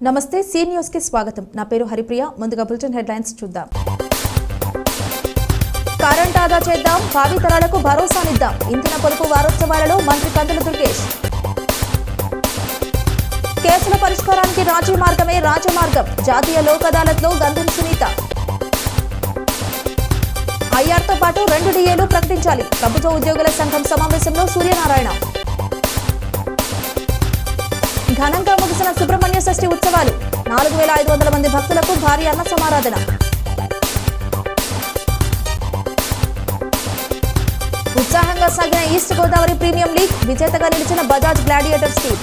నమస్తే C news కి స్వాగతం. నా పేరు హరిప్రియ. ముందుగా బులెటిన్ హెడ్లైన్స్ చూద్దాం. కరెంట్ ఆదా చేద్దాం, భావి తరాలకు భరోసానిద్దాం. ఇంధన పొదుపు వారోత్సవాలలో మంత్రి కందుల దుర్గేష్. కేసుల పరిష్కారానికి రాజీ మార్గమే రాజమార్గం. జాతీయ లోక్ అదాలత్లో గంధం సునీత. ఐఆర్తో పాటు 2 డిఏలు ప్రకటించాలి. ప్రభుత్వ ఉద్యోగుల సంఘం సమావేశంలో సూర్యనారాయణ. ఘనంగా ముగిసిన సుబ్రహ్మణ్య షష్ఠి ఉత్సవాలు. 4500 మంది భక్తులకు భారీ అన్న సమారాధన. ఉత్సాహంగా సాగిన ఈస్ట్ గోదావరి ప్రీమియం లీగ్. విజేతగా నిలిచిన బజాజ్ గ్లాడియేటర్స్ టీం.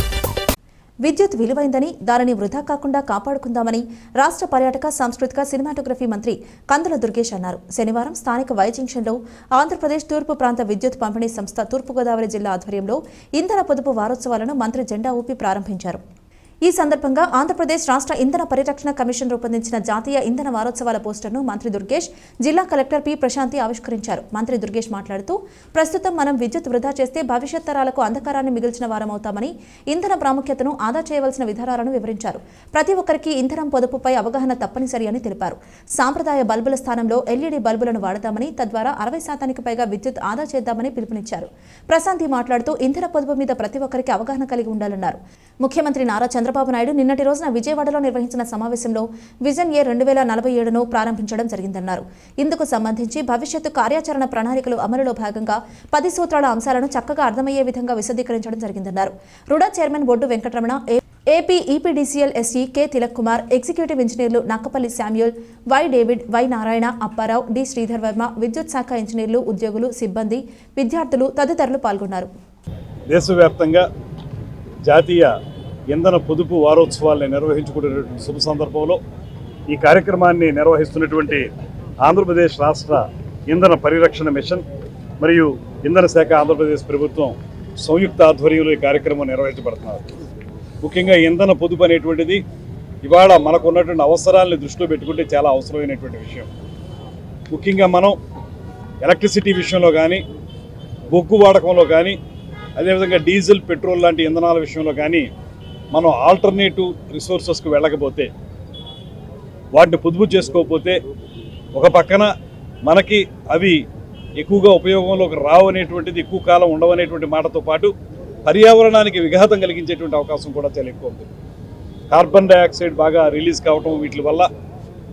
విద్యుత్ విలువైందని దానిని వృధా కాకుండా కాపాడుకుందామని రాష్ట్ర పర్యాటక సాంస్కృతిక సినిమాటోగ్రఫీ మంత్రి కందుల దుర్గేష్ అన్నారు. శనివారం స్థానిక వై జంక్షన్లో ఆంధ్రప్రదేశ్ తూర్పు ప్రాంత విద్యుత్ పంపిణీ సంస్థ తూర్పుగోదావరి జిల్లా ఆధ్వర్యంలో ఇంధన పొదుపు వారోత్సవాలను మంత్రి జెండా ఊపి ప్రారంభించారు. ఈ సందర్భంగా ఆంధ్రప్రదేశ్ రాష్ట్ర ఇంధన పరిరక్షణ కమిషన్ రూపొందించిన జాతీయ ఇంధన వారోత్సవాల పోస్టర్ను మంత్రి దుర్గేష్ జిల్లా కలెక్టర్ పి ప్రశాంతి ఆవిష్కరించారు. మంత్రి దుర్గేష్ మాట్లాడుతూ, ప్రస్తుతం మనం విద్యుత్ వృధా చేస్తే భవిష్యత్ తరాలకు అంధకారాన్ని మిగిల్చిన వారమవుతామని, ఇంధన ప్రాముఖ్యతను ఆదా చేయవలసిన విధానాలను వివరించారు. ప్రతి ఒక్కరికి ఇంధనం పొదుపుపై అవగాహన తప్పనిసరి అని తెలిపారు. సాంప్రదాయ బల్బుల స్థానంలో ఎల్ఈడీ బల్బులను వాడదామని, తద్వారా 60% పైగా విద్యుత్ ఆదా చేద్దామని పిలుపునిచ్చారు. ప్రశాంతి మాట్లాడుతూ, ఇంధన పొదుపు మీద ప్రతి ఒక్కరికి అవగాహన కలిగి ఉండాలన్నారు. ముఖ్యమంత్రి నారా చంద్రబాబు నాయుడు నిన్నటి రోజున విజయవాడలో నిర్వహించిన సమావేశంలో విజన్ ఏ 2047ను ప్రారంభించడం జరిగిందన్నారు. ఇందుకు సంబంధించి భవిష్యత్తు కార్యాచరణ ప్రణాళికలు అమలులో భాగంగా 10 సూత్రాల అంశాలను చక్కగా అర్థమయ్యే విధంగా విశదీకరించడం జరిగిందన్నారు. RUDA chairman Boddu Venkataramana, AP EPDCL SE K Tilak Kumar, executive ఇంజనీర్లు Nakkapalli Samuel, Y David, Y Narayana, Apparao, D Sridhar Varma, విద్యుత్ శాఖ ఇంజనీర్లు, ఉద్యోగులు, సిబ్బంది, విద్యార్థులు తదితరులు పాల్గొన్నారు. దేశవ్యాప్తంగా జాతీయ ఇంధన పొదుపు వారోత్సవాలను నిర్వహించుకునేటువంటి శుభ సందర్భంలో ఈ కార్యక్రమాన్ని నిర్వహిస్తున్నటువంటి ఆంధ్రప్రదేశ్ రాష్ట్ర ఇంధన పరిరక్షణ మిషన్ మరియు ఇంధన శాఖ ఆంధ్రప్రదేశ్ ప్రభుత్వం సంయుక్త ఆధ్వర్యంలో ఈ కార్యక్రమం నిర్వహించబడుతున్నారు. ముఖ్యంగా ఇంధన పొదుపు అనేటువంటిది ఇవాళ మనకు ఉన్నటువంటి అవసరాలను దృష్టిలో పెట్టుకుంటే చాలా అవసరమైనటువంటి విషయం. ముఖ్యంగా మనం ఎలక్ట్రిసిటీ విషయంలో కానీ, బొగ్గు వాడకంలో కానీ, అదేవిధంగా డీజిల్, పెట్రోల్ లాంటి ఇంధనాల విషయంలో కానీ మనం ఆల్టర్నేటివ్ రిసోర్సెస్కి వెళ్ళకపోతే, వాటిని పొదుపు చేసుకోకపోతే, ఒక పక్కన మనకి అవి ఎక్కువగా ఉపయోగంలోకి రావు అనేటువంటిది, ఎక్కువ కాలం ఉండవనేటువంటి మాటతో పాటు పర్యావరణానికి విఘాతం కలిగించేటువంటి అవకాశం కూడా చాలా ఎక్కువ ఉంది. కార్బన్ డైఆక్సైడ్ బాగా రిలీజ్ కావటం వీటి వల్ల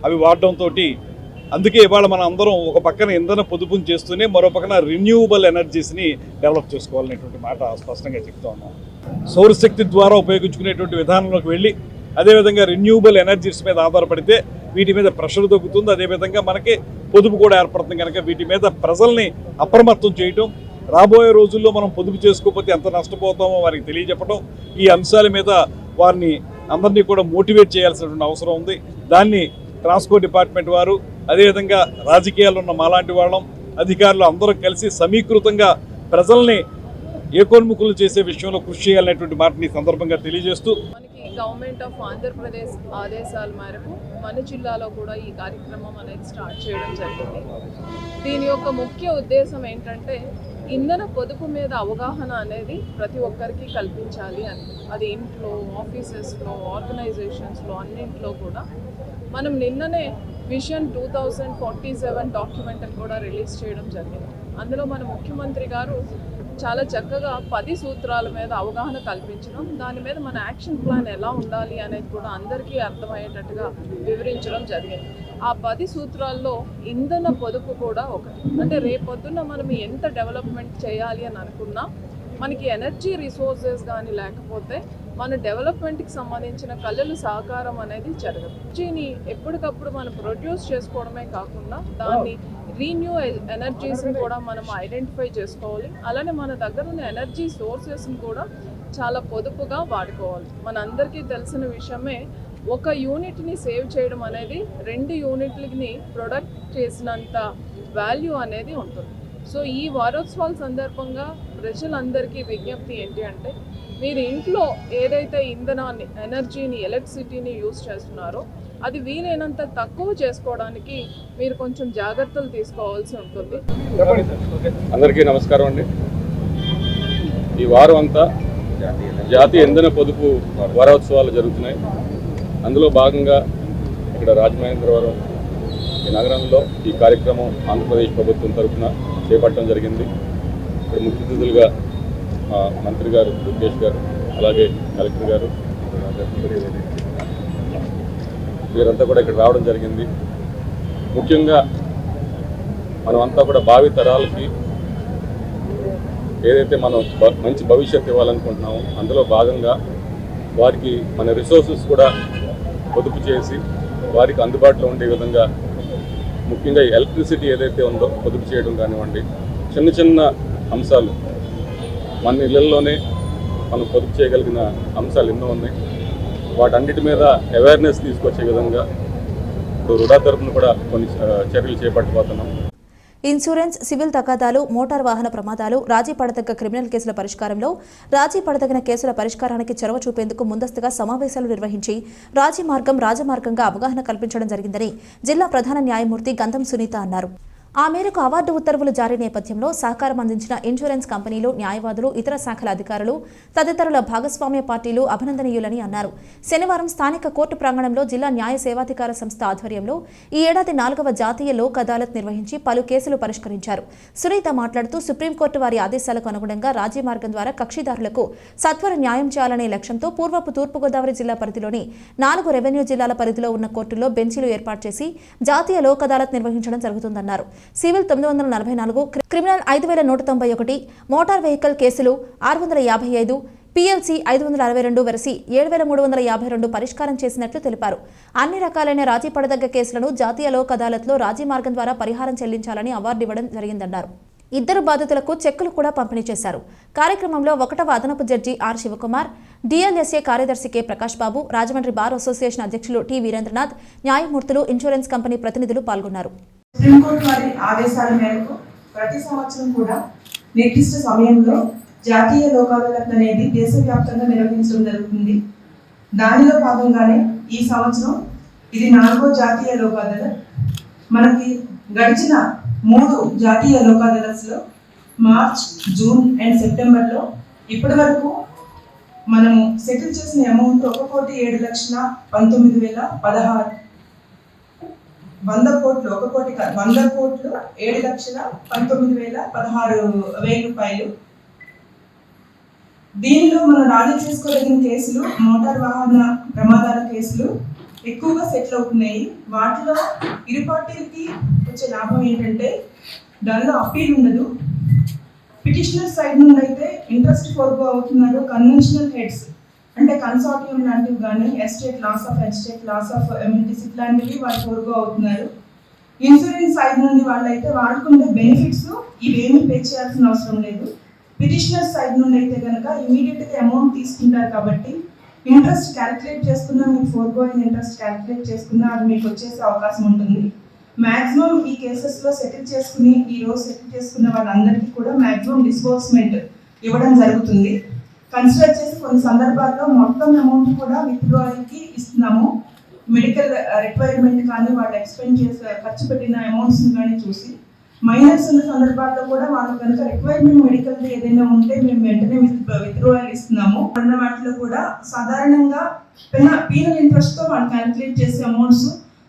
అవి వాడటంతో, అందుకే ఇవాళ మనం అందరం ఒక పక్కన ఇంధన పొదుపుని చేస్తూనే మరో పక్కన రిన్యూవబుల్ ఎనర్జీస్ని డెవలప్ చేసుకోవాలనేటువంటి మాట స్పష్టంగా చెప్తా ఉన్నాం. సౌరశక్తి ద్వారా ఉపయోగించుకునేటువంటి విధానంలోకి వెళ్ళి, అదేవిధంగా రిన్యూవబుల్ ఎనర్జీస్ మీద ఆధారపడితే వీటి మీద ప్రెషర్ తగ్గుతుంది, అదేవిధంగా మనకి పొదుపు కూడా ఏర్పడుతుంది. కనుక వీటి మీద ప్రజల్ని అప్రమత్తం చేయటం, రాబోయే రోజుల్లో మనం పొదుపు చేసుకోకపోతే ఎంత నష్టపోతామో వారికి తెలియజెప్పడం, ఈ అంశాల మీద వారిని అందరినీ కూడా మోటివేట్ చేయాల్సినటువంటి అవసరం ఉంది. దాన్ని ట్రాన్స్పోర్ట్ డిపార్ట్మెంట్ వారు, అదేవిధంగా రాజకీయాల్లో ఉన్న మాలాంటి వాళ్ళం, అధికారులు అందరూ కలిసి సమీకృతంగా ప్రజల్ని ఏకోన్ముఖులు చేసే విషయంలో కృషి చేయాలనేటువంటి మాటని సందర్భంగా తెలియజేస్తూ, మనకి గవర్నమెంట్ ఆఫ్ ఆంధ్రప్రదేశ్ ఆదేశాల మేరకు మన జిల్లాలో కూడా ఈ కార్యక్రమం అనేది స్టార్ట్ చేయడం జరిగింది. దీని యొక్క ముఖ్య ఉద్దేశం ఏంటంటే, ఇంధన పొదుపు మీద అవగాహన అనేది ప్రతి ఒక్కరికి కల్పించాలి అని. అది ఇంట్లో, ఆఫీసెస్లో, ఆర్గనైజేషన్స్లో, అన్నింటిలో కూడా. మనం నిన్ననే విజన్ 2047 డాక్యుమెంట్ కూడా రిలీజ్ చేయడం జరిగింది. అందులో మన ముఖ్యమంత్రి గారు చాలా చక్కగా 10 సూత్రాల మీద అవగాహన కల్పించడం, దాని మీద మన యాక్షన్ ప్లాన్ ఎలా ఉండాలి అనేది కూడా అందరికీ అర్థమయ్యేటట్టుగా వివరించడం జరిగింది. ఆ 10 సూత్రాల్లో ఇంధన పొదుపు కూడా ఒకటి. అంటే రేపొద్దున మనం ఎంత డెవలప్మెంట్ చేయాలి అని అనుకున్నా, మనకి ఎనర్జీ రిసోర్సెస్ కానీ లేకపోతే మన డెవలప్మెంట్కి సంబంధించిన కళలు సహకారం అనేది జరగదు. ఎనర్జీని ఎప్పటికప్పుడు మనం ప్రొడ్యూస్ చేసుకోవడమే కాకుండా దాన్ని రీన్యూ ఎనర్జీస్ని కూడా మనం ఐడెంటిఫై చేసుకోవాలి. అలానే మన దగ్గర ఉన్న ఎనర్జీ సోర్సెస్ని కూడా చాలా పొదుపుగా వాడుకోవాలి. మనందరికీ తెలిసిన విషయమే, ఒక యూనిట్ని సేవ్ చేయడం అనేది 2 యూనిట్లని ప్రొడక్ట్ చేసినంత వాల్యూ అనేది ఉంటుంది. సో ఈ వారోత్సవాల సందర్భంగా ప్రజలందరికీ విజ్ఞప్తి ఏంటి అంటే, మీరు ఇంట్లో ఏదైతే ఇంధనాన్ని, ఎనర్జీని, ఎలక్ట్రిసిటీని యూజ్ చేస్తున్నారో అది వీలైనంత తక్కువ చేసుకోవడానికి మీరు కొంచెం జాగ్రత్తలు తీసుకోవాల్సి ఉంటుంది. అందరికీ నమస్కారం అండి. ఈ వారం అంతా జాతీయ ఇంధన పొదుపు వారోత్సవాలు జరుగుతున్నాయి. అందులో భాగంగా ఇక్కడ రాజమహేంద్రవరం ఈ నగరంలో ఈ కార్యక్రమం ఆంధ్రప్రదేశ్ ప్రభుత్వం తరఫున చేపట్టడం జరిగింది. ఇక్కడ ముఖ్య అతిథులుగా మంత్రి గారు లోకేష్ గారు, అలాగే కలెక్టర్ గారు, వీరంతా కూడా ఇక్కడ రావడం జరిగింది. ముఖ్యంగా మనమంతా కూడా భావి తరాలకి ఏదైతే మనం మంచి భవిష్యత్తు ఇవ్వాలనుకుంటున్నామో అందులో భాగంగా వారికి మన రిసోర్సెస్ కూడా పొదుపు చేసి వారికి అందుబాటులో ఉండే విధంగా ముఖ్యంగా ఎలక్ట్రిసిటీ ఏదైతే ఉందో పొదుపు చేయడం కానివ్వండి, చిన్న చిన్న అంశాలు మన ఇళ్లలోనే మనం పొదుపు చేయగలిగిన అంశాలు ఎన్నో ఉన్నాయి. వాటన్నిటి మీద అవేర్నెస్ తీసుకొచ్చే విధంగా ఇప్పుడు రుడా తరపున కూడా కొన్ని చర్యలు చేపట్టబోతున్నాం. ఇన్సూరెన్స్, సివిల్ తగాదాలు, మోటార్ వాహన ప్రమాదాలు, రాజీ పడదగ్గ క్రిమినల్ కేసుల పరిష్కారంలో రాజీ పడదగిన కేసుల పరిష్కారానికి చొరవ చూపేందుకు ముందస్తుగా సమావేశాలు నిర్వహించి రాజీ మార్గం రాజమార్గంగా అవగాహన కల్పించడం జరిగిందని జిల్లా ప్రధాన న్యాయమూర్తి గంధం సునీత అన్నారు. ఆ మేరకు అవార్డు ఉత్తర్వులు జారీ నేపథ్యంలో సహకారం అందించిన ఇన్సూరెన్స్ కంపెనీలు, న్యాయవాదులు, ఇతర శాఖల అధికారులు, తదితరుల భాగస్వామ్య పార్టీలు అభినందనీయులని అన్నారు. శనివారం స్థానిక కోర్టు ప్రాంగణంలో జిల్లా న్యాయ సేవాధికార సంస్థ ఆధ్వర్యంలో ఈ ఏడాది 4వ జాతీయ లోక్ అదాలత్ నిర్వహించి పలు కేసులు పరిష్కరించారు. సునీత మాట్లాడుతూ సుప్రీంకోర్టు వారి ఆదేశాలకు అనుగుణంగా రాజీ మార్గం ద్వారా కక్షిదారులకు సత్వర న్యాయం చేయాలనే లక్ష్యంతో పూర్వపు తూర్పుగోదావరి జిల్లా పరిధిలోని 4 రెవెన్యూ జిల్లాల పరిధిలో ఉన్న కోర్టుల్లో బెంచీలు ఏర్పాటు చేసి జాతీయ లోక్ అదాలత్ నిర్వహించడం జరుగుతుందన్నారు. సివిల్ 944, క్రిమినల్ 5191, మోటార్ వెహికల్ కేసులు 655, PLC 562 వెరసి 7352 పరిష్కారం చేసినట్లు తెలిపారు. అన్ని రకాలైన రాజీ పడదగ్గ కేసులను జాతీయ లోక్ అదాలత్లో రాజీ మార్గం ద్వారా పరిహారం చెల్లించాలని అవార్డు ఇవ్వడం జరిగిందన్నారు. 2 బాధితులకు చెక్కులు కూడా పంపిణీ చేశారు. కార్యక్రమంలో 1వ అదనపు జడ్జి ఆర్ శివకుమార్, DLSA కార్యదర్శి కె ప్రకాష్ బాబు, రాజమండ్రి బార్ అసోసియేషన్ అధ్యక్షులు టి వీరేంద్రనాథ్, న్యాయమూర్తులు, ఇన్సూరెన్స్ కంపెనీ ప్రతినిధులు పాల్గొన్నారు. సుప్రీంకోర్టు వారి ఆదేశాల మేరకు ప్రతి సంవత్సరం కూడా నిర్దిష్ట సమయంలో జాతీయ లోక్ అదాలత్ అనేది దేశవ్యాప్తంగా నిర్వహించడం జరుగుతుంది. దానిలో భాగంగానే ఈ సంవత్సరం ఇది 4వ జాతీయ లోక్ అదాలత్. మనకి గడిచిన 3 జాతీయ లోక్ అదాలత్స్లో మార్చ్, జూన్ అండ్ సెప్టెంబర్లో ఇప్పటి వరకు మనము సెటిల్ చేసిన అమౌంట్ 1,07,19,016. 100 కోట్లు 7,19,016 రూపాయలు. దీనిలో మనం రాజీ చేసుకోదగిన కేసులు మోటార్ వాహన ప్రమాదాల కేసులు ఎక్కువగా సెటిల్ అవుతున్నాయి. వాటిలో ఇరు పార్టీలకి వచ్చే లాభం ఏంటంటే దానిలో అప్పీల్ ఉండదు. పిటిషనర్ సైడ్ నుండి అయితే ఇంట్రెస్ట్ ఫోర్గో అవుతున్నారు. కన్వెన్షనల్ హెడ్స్ అంటే కన్సార్టియం లాంటివి కానీ estate loss of estate, loss of immunities ఇట్లాంటివి వాళ్ళు ఫోర్గో అవుతున్నారు. ఇన్సూరెన్స్ సైడ్ నుండి వాళ్ళైతే వాడుకుంటే బెనిఫిట్స్ ఇవేమీ పే చేయాల్సిన అవసరం లేదు. పిటిషనర్ సైడ్ నుండి అయితే కనుక ఇమీడియట్గా అమౌంట్ తీసుకుంటారు కాబట్టి ఇంట్రెస్ట్ క్యాలిక్యులేట్ చేసుకున్నా, మీకు ఫోర్గోయింగ్ ఇంట్రెస్ట్ క్యాలిక్యులేట్ చేసుకున్నా అది మీకు వచ్చేసే అవకాశం ఉంటుంది. మ్యాక్సిమం ఈ కేసెస్లో సెటిల్ చేసుకుని ఈరోజు సెటిల్ చేసుకున్న వాళ్ళందరికీ కూడా మ్యాక్సిమం డిస్బర్స్మెంట్ ఇవ్వడం జరుగుతుంది. కన్సిడర్ చేసి కొన్ని సందర్భాల్లో మొత్తం అమౌంట్ కూడా విత్డ్రాయల్కి ఇస్తున్నాము. మెడికల్ రిక్వైర్మెంట్ కానీ వాళ్ళు ఎక్స్పెండ్ చేసే ఖర్చు పెట్టిన అమౌంట్స్ని కానీ చూసి మైనర్స్ ఉన్న సందర్భాల్లో కూడా వాళ్ళకి కనుక రిక్వైర్మెంట్ మెడికల్ ఏదైనా ఉంటే మేము వెంటనే విత్డ్రాయల్ ఇస్తున్నాము. అన్న వాటిలో కూడా సాధారణంగా పీనల్ ఇంట్రెస్ట్తో వాళ్ళు క్యాలిక్యులేట్ చేసే అమౌంట్స్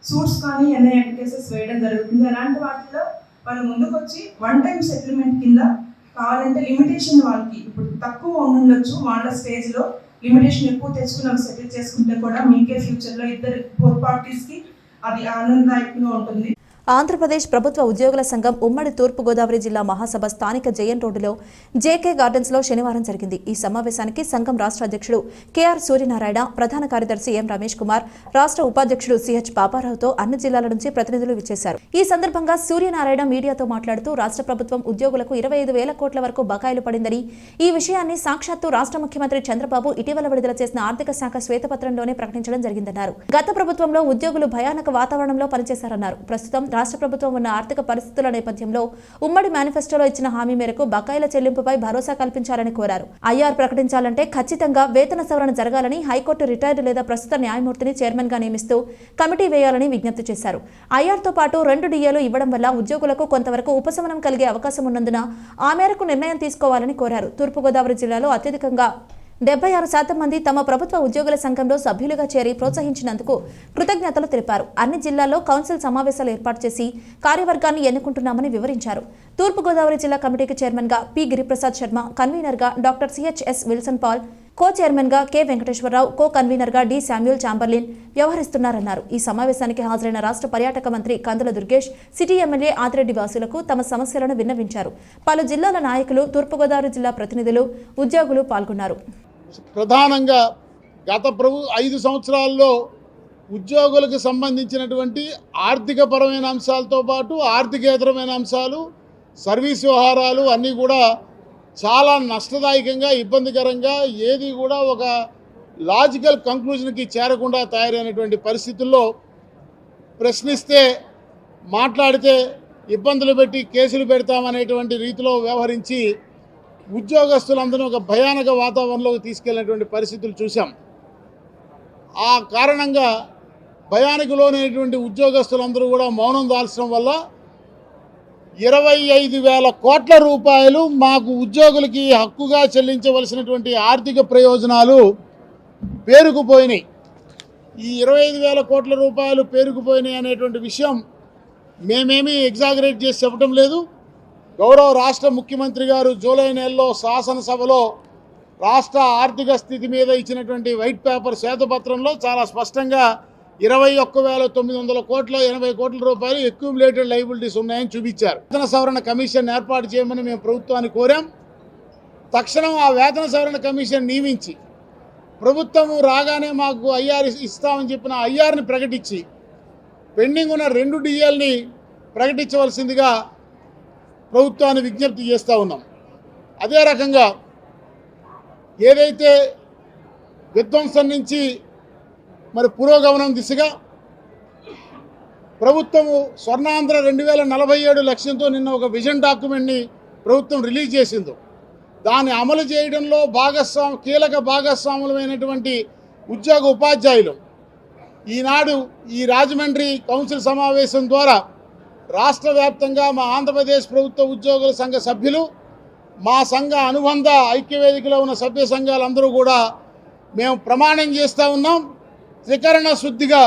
సూట్స్ కానీ NIA కేసెస్ వేయడం జరుగుతుంది. అలాంటి వాటిలో వాళ్ళు ముందుకు వచ్చి 1 టైం సెటిల్మెంట్ కింద కావాలంటే లిమిటేషన్ వాళ్ళకి ఇప్పుడు తక్కువ ఉండొచ్చు, వాళ్ళ స్టేజ్లో లిమిటేషన్ ఎక్కువ తెచ్చుకుని సెటిల్ చేసుకుంటే కూడా మీకే ఫ్యూచర్లో బోత్ పార్టీస్కి అది ఆనందదాయకంగా ఉంటుంది. ఆంధ్రప్రదేశ్ ప్రభుత్వ ఉద్యోగుల సంఘం ఉమ్మడి తూర్పుగోదావరి జిల్లా మహాసభ స్థానిక జయన్ రోడ్డులో JK గార్డెన్స్లో శనివారం జరిగింది. ఈ సమావేశానికి సంఘం రాష్ట్ర అధ్యక్షుడు KR సూర్యనారాయణ, ప్రధాన కార్యదర్శి M రమేష్ కుమార్, రాష్ట్ర ఉపాధ్యక్షుడు CH పాపారావుతో అన్ని జిల్లాల నుంచి ప్రతినిధులు విచ్చేశారు. ఈ సందర్భంగా సూర్యనారాయణ మీడియాతో మాట్లాడుతూ రాష్ట్ర ప్రభుత్వం ఉద్యోగులకు 25,000 కోట్ల వరకు బకాయిలు పడిందని, ఈ విషయాన్ని సాక్షాత్తు రాష్ట్ర ముఖ్యమంత్రి చంద్రబాబు ఇటీవల విడుదల చేసిన ఆర్థిక శాఖ శ్వేతపత్రంలోనే ప్రకటించడం జరిగిందన్నారు. గత ప్రభుత్వంలో ఉద్యోగులు భయానక వాతావరణంలో పనిచేశారన్నారు. ప్రస్తుతం రాష్ట్ర ప్రభుత్వం ఉన్న ఆర్థిక పరిస్థితుల నేపథ్యంలో ఉమ్మడి మేనిఫెస్టోలో ఇచ్చిన హామీ మేరకు బకాయిల చెల్లింపుపై భరోసా కల్పించాలని కోరారు. IR ప్రకటించాలంటే ఖచ్చితంగా వేతన సవరణ జరగాలని, హైకోర్టు రిటైర్డ్ లేదా ప్రస్తుత న్యాయమూర్తిని చైర్మన్ గా నియమిస్తూ కమిటీ వేయాలని విజ్ఞప్తి చేశారు. IR తో పాటు 2 DAలు ఇవ్వడం వల్ల ఉద్యోగులకు కొంతవరకు ఉపశమనం కలిగే అవకాశం ఉన్నందున ఆ మేరకు నిర్ణయం తీసుకోవాలని కోరారు. తూర్పుగోదావరి జిల్లాలో అత్యధికంగా 76% మంది తమ ప్రభుత్వ ఉద్యోగుల సంఘంలో సభ్యులుగా చేరి ప్రోత్సహించినందుకు కృతజ్ఞతలు తెలిపారు. అన్ని జిల్లాల్లో కౌన్సిల్ సమావేశాలు ఏర్పాటు చేసి కార్యవర్గాన్ని ఎన్నుకుంటున్నామని వివరించారు. తూర్పుగోదావరి జిల్లా కమిటీకి చైర్మన్గా పి గిరిప్రసాద్ శర్మ, కన్వీనర్గా డాక్టర్ సిహెచ్ఎస్ విల్సన్ పాల్, కో చైర్మన్గా కె వెంకటేశ్వరరావు, కో కన్వీనర్గా డి శామ్యూల్ చాంబర్లిన్ వ్యవహరిస్తున్నారన్నారు. ఈ సమావేశానికి హాజరైన రాష్ట్ర పర్యాటక మంత్రి కందుల దుర్గేష్, సిటీ ఎమ్మెల్యే ఆదిరెడ్డి వాసులకు తమ సమస్యలను విన్నవించారు. పలు జిల్లాల నాయకులు, తూర్పుగోదావరి జిల్లా ప్రతినిధులు, ఉద్యోగులు పాల్గొన్నారు. ప్రధానంగా గత 5 సంవత్సరాల్లో ఉద్యోగులకు సంబంధించినటువంటి ఆర్థికపరమైన అంశాలతో పాటు ఆర్థికేతరమైన అంశాలు, సర్వీస్ వ్యవహారాలు అన్నీ కూడా చాలా నష్టదాయకంగా, ఇబ్బందికరంగా, ఏది కూడా ఒక లాజికల్ కంక్లూజన్కి చేరకుండా తయారైనటువంటి పరిస్థితుల్లో ప్రశ్నిస్తే, మాట్లాడితే ఇబ్బందులు పెట్టి కేసులు పెడతామనేటువంటి రీతిలో వ్యవహరించి ఉద్యోగస్తులందరూ ఒక భయానక వాతావరణంలోకి తీసుకెళ్లినటువంటి పరిస్థితులు చూసాం. ఆ కారణంగా భయానికి లోనైనటువంటి ఉద్యోగస్తులందరూ కూడా మౌనం దాల్చడం వల్ల 25,000 కోట్ల రూపాయలు మాకు ఉద్యోగులకి హక్కుగా చెల్లించవలసినటువంటి ఆర్థిక ప్రయోజనాలు పేరుకుపోయినాయి. ఈ 25,000 కోట్ల రూపాయలు పేరుకుపోయినాయి అనేటువంటి విషయం మేమేమీ ఎగ్జాగరేట్ చేసి చెప్పడం లేదు. గౌరవ రాష్ట్ర ముఖ్యమంత్రి గారు జూలై నెలలో శాసనసభలో రాష్ట్ర ఆర్థిక స్థితి మీద ఇచ్చినటువంటి వైట్ పేపర్ శ్వేతపత్రంలో చాలా స్పష్టంగా 21,900 కోట్ల 80 కోట్ల రూపాయలు అక్యూములేటెడ్ లయబిలిటీస్ ఉన్నాయని చూపించారు. వేతన సవరణ కమిషన్ ఏర్పాటు చేయమని మేము ప్రభుత్వాన్ని కోరాం. తక్షణం ఆ వేతన సవరణ కమిషన్ నియమించి ప్రభుత్వం రాగానే మాకు ఐఆర్ ఇస్తామని చెప్పిన ఐఆర్ని ప్రకటించి పెండింగ్ ఉన్న 2 డిఎల్ని ప్రకటించవలసిందిగా ప్రభుత్వాన్ని విజ్ఞప్తి చేస్తూ ఉన్నాం. అదే రకంగా ఏదైతే విధ్వంసం నుంచి మరి పురోగమనం దిశగా ప్రభుత్వము స్వర్ణాంధ్ర 2047 లక్ష్యంతో నిన్న ఒక విజన్ డాక్యుమెంట్ని ప్రభుత్వం రిలీజ్ చేసిందో, దాన్ని అమలు చేయడంలో కీలక భాగస్వాములమైనటువంటి ఉద్యోగ ఉపాధ్యాయులు ఈనాడు ఈ రాజమండ్రి కౌన్సిల్ సమావేశం ద్వారా రాష్ట్ర వ్యాప్తంగా మా ఆంధ్రప్రదేశ్ ప్రభుత్వ ఉద్యోగుల సంఘ సభ్యులు, మా సంఘ అనుబంధ ఐక్యవేదికలో ఉన్న సభ్య సంఘాలందరూ కూడా మేము ప్రమాణం చేస్తూ ఉన్నాం. త్రికరణ శుద్ధిగా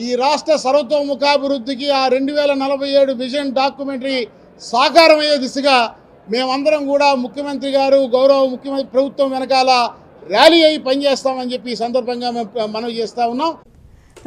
ఈ రాష్ట్ర సర్వతోముఖాభివృద్ధికి ఆ 2047 విజన్ డాక్యుమెంటరీ సాకారమయ్యే దిశగా మేమందరం కూడా ముఖ్యమంత్రి గారు, గౌరవ ముఖ్యమంత్రి ప్రభుత్వం వెనకాల ర్యాలీ అయి పనిచేస్తామని చెప్పి ఈ సందర్భంగా మేము మనవి చేస్తూ ఉన్నాం.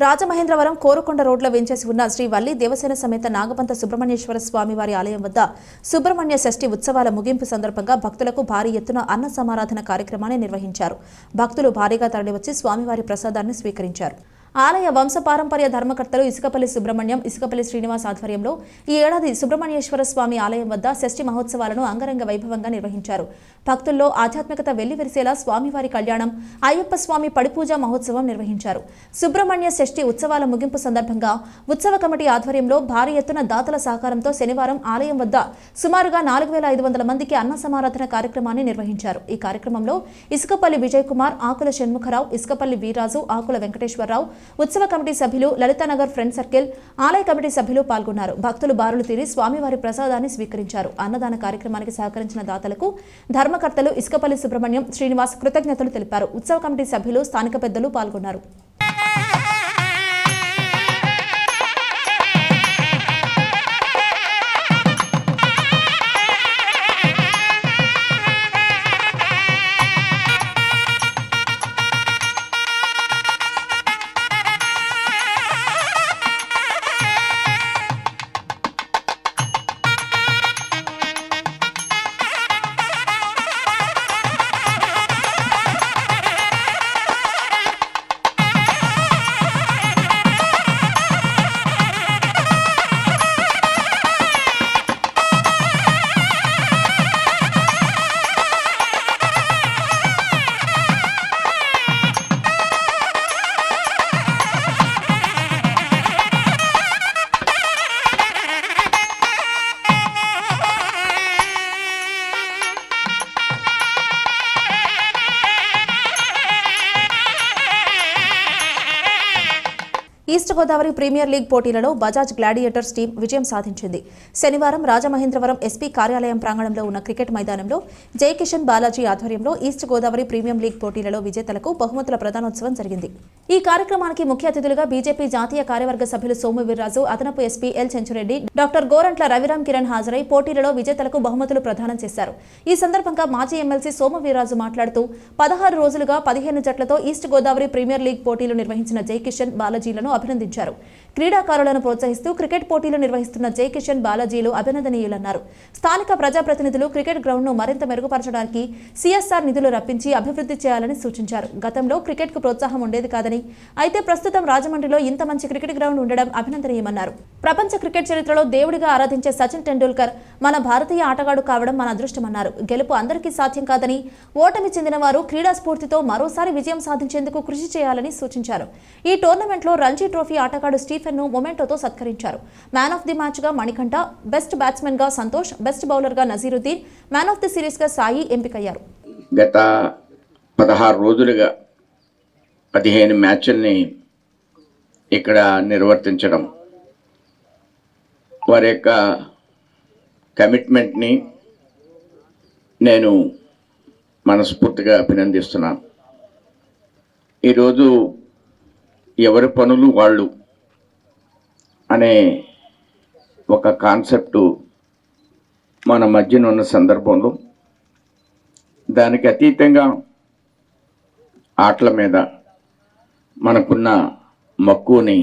రాజమహేంద్రవరం కోరుకొండ రోడ్లో వెంచేసి ఉన్న శ్రీ వల్లి దేవసేన సమేత నాగపంత సుబ్రహ్మణ్యేశ్వర స్వామి వారి ఆలయం వద్ద సుబ్రహ్మణ్య షష్ఠి ఉత్సవాల ముగింపు సందర్భంగా భక్తులకు భారీ ఎత్తున అన్న సమారాధన కార్యక్రమాన్ని నిర్వహించారు. భక్తులు భారీగా తరలివచ్చి స్వామివారి ప్రసాదాన్ని స్వీకరించారు. ఆలయ వంశపారంపర్య ధర్మకర్తలు ఇసుకపల్లి సుబ్రహ్మణ్యం, ఇసుకపల్లి శ్రీనివాస్ ఆధ్వర్యంలో ఈ ఏడాది సుబ్రహ్మణ్యేశ్వర స్వామి ఆలయం వద్ద షష్ఠి మహోత్సవాలను అంగరంగ వైభవంగా నిర్వహించారు. భక్తుల్లో ఆధ్యాత్మికత వెల్లివిరిసేలా స్వామివారి కళ్యాణం, అయ్యప్ప స్వామి పడిపూజ మహోత్సవం నిర్వహించారు. సుబ్రహ్మణ్య షష్ఠి ఉత్సవాల ముగింపు సందర్భంగా ఉత్సవ కమిటీ ఆధ్వర్యంలో భారీ ఎత్తున దాతల సహకారంతో శనివారం ఆలయం వద్ద సుమారుగా 4,500 మందికి అన్న సమారాధన కార్యక్రమాన్ని నిర్వహించారు. ఈ కార్యక్రమంలో ఇసుకపల్లి విజయ్ కుమార్, ఆకుల షణ్ముఖరావు, ఇసుకపల్లి వీరాజు, ఆకుల వెంకటేశ్వరరావు, ఉత్సవ కమిటీ సభ్యులు, లలితానగర్ ఫ్రెండ్ సర్కిల్, ఆలయ కమిటీ సభ్యులు పాల్గొన్నారు. భక్తులు బారులు తీరి స్వామివారి ప్రసాదాన్ని స్వీకరించారు. అన్నదాన కార్యక్రమానికి సహకరించిన దాతలకు ధర్మకర్తలు ఇసుకపల్లి సుబ్రహ్మణ్యం, శ్రీనివాస్ కృతజ్ఞతలు తెలిపారు. ఉత్సవ కమిటీ సభ్యులు, స్థానిక పెద్దలు పాల్గొన్నారు. ఈస్ట్ గోదావరి ప్రీమియర్ లీగ్ పోటీలలో బజాజ్ గ్లాడియేటర్స్ టీం విజయం సాధించింది. శనివారం రాజమహేంద్రవరం ఎస్పీ కార్యాలయం ప్రాంగణంలో ఉన్న క్రికెట్ మైదానంలో జయకిషన్ బాలాజీ ఆధ్వర్యంలో ఈస్ట్ గోదావరి ప్రీమియం లీగ్ పోటీలలో విజేతలకు బహుమతుల ప్రదానోత్సవం జరిగింది. ఈ కార్యక్రమానికి ముఖ్య అతిథులుగా బీజేపీ జాతీయ కార్యవర్గ సభ్యులు సోము వీర్రాజు, అదనపు SP L Chenchu Reddy, doctor Gorantla Raviram Kiran హాజరై పోటీలలో విజేతలకు బహుమతులు ప్రదానం చేశారు. ఈ సందర్భంగా మాజీ ఎమ్మెల్సీ సోము వీర్రాజు మాట్లాడుతూ 16 రోజులుగా 15 జట్లతో ఈస్ట్ గోదావరి ప్రీమియర్ లీగ్ పోటీలు నిర్వహించిన జయకిషన్ బాలాజీలను అభినందించారు. క్రీడాకారులను ప్రోత్సహిస్తూ క్రికెట్ పోటీలు నిర్వహిస్తున్న జయకిషన్ బాలాజీలు అభినందనీయులన్నారు. స్థానిక ప్రజాప్రతినిధులు క్రికెట్ గ్రౌండ్ను మరింత మెరుగుపరచడానికి సిఎస్ఆర్ నిధులు రప్పించి అభివృద్ధి చేయాలని సూచించారు. గతంలో క్రికెట్కు ప్రోత్సాహం ఉండేది కాదని, అయితే ప్రస్తుతం రాజమండ్రిలో ఇంత మంచి క్రికెట్ గ్రౌండ్ ఉండడం అభినందనీయమన్నారు. ప్రపంచ క్రికెట్ చరిత్రలో దేవుడిగా ఆరాధించే సచిన్ టెండూల్కర్ మన భారతీయ ఆటగాడు కావడం మన అదృష్టమన్నారు. గెలుపు అందరికీ సాధ్యం కాదని, ఓటమి చెందిన వారు క్రీడా స్ఫూర్తితో మరోసారి విజయం సాధించేందుకు కృషి చేయాలని సూచించారు. ఈ టోర్నమెంట్లో రంజీ ట్రోఫీ ఆటగాడు స్టీఫెన్ ను మొమెంటోతో సత్కరించారు. మ్యాన్ ఆఫ్ ది మ్యాచ్ గా మణికంఠ, బెస్ట్ బ్యాట్స్మెన్ గా సంతోష్, బెస్ట్ బౌలర్ గా Naziruddin, man of the series గా సాయి ఎంపికయ్యారు. గత 16 రోజులుగా 15 మ్యాచ్ల్ని ఇక్కడ నిర్వర్తించడం వారి యొక్క కమిట్మెంట్ని నేను మనస్ఫూర్తిగా అభినందిస్తున్నాను. ఈరోజు ఎవరి పనులు వాళ్ళు అనే ఒక కాన్సెప్టు మన మధ్యన ఉన్న సందర్భంలో దానికి అతీతంగా ఆటల మీద మనకున్న మక్కువని